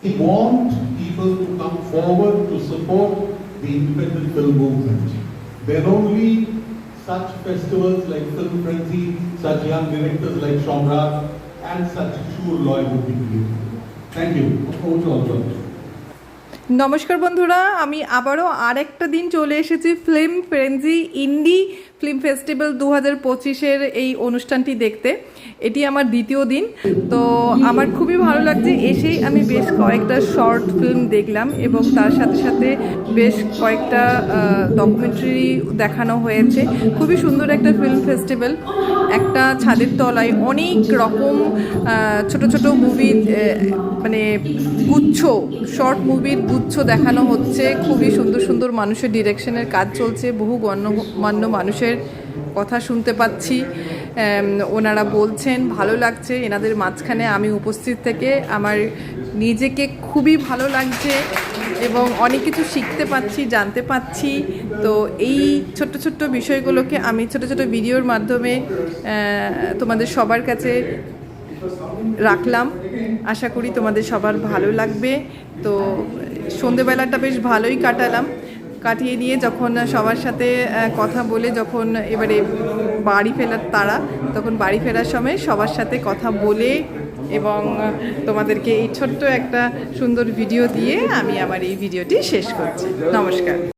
We want people to come forward to support the independent film movement. Then only such festivals like Film Frenzy, such young directors like Shomrat, and such Shur Loy would be created. Thank you. Over to all of you. নমস্কার বন্ধুরা, আমি আবারও আরেকটা দিন চলে এসেছি film frenzy ইন্ডি film festival 2025-এর এই অনুষ্ঠানটি দেখতে। এটি আমার দ্বিতীয় দিন। তো আমার খুবই ভালো লাগছে, এসেই আমি বেশ কয়েকটা শর্ট ফিল্ম দেখলাম এবং তার সাথে সাথে বেশ কয়েকটা ডকুমেন্টারি দেখানো হয়েছে। খুবই সুন্দর একটা ফিল্ম ফেস্টিভ্যাল। একটা ছাদের তলায় অনেক রকম ছোট ছোট মুভি, মানে গুচ্ছ, শর্ট মুভির গুচ্ছ দেখানো হচ্ছে। খুবই সুন্দর সুন্দর মানুষের ডিরেকশনের কাজ চলছে। বহু গণ্যমান্য মানুষের কথা শুনতে পাচ্ছি, ওনারা বলছেন, ভালো লাগছে। এনাদের মাঝখানে আমি উপস্থিত থেকে আমার নিজেকে খুবই ভালো লাগছে এবং অনেক কিছু শিখতে পাচ্ছি, জানতে পাচ্ছি। তো এই ছোট্ট ছোট্ট বিষয়গুলোকে আমি ছোট ছোট ভিডিওর মাধ্যমে তোমাদের সবার কাছে রাখলাম। আশা করি তোমাদের সবার ভালো লাগবে। তো সন্ধেবেলাটা বেশ ভালোই কাটিয়ে নিয়ে যখন সবার সাথে কথা বলে যখন এবারে বাড়ি ফেরার তারা, তখন বাড়ি ফেরার সময় সবার সাথে কথা বলে এবং তোমাদেরকে এই ছোট্ট একটা সুন্দর ভিডিও দিয়ে আমি আমার এই ভিডিওটি শেষ করছি। নমস্কার।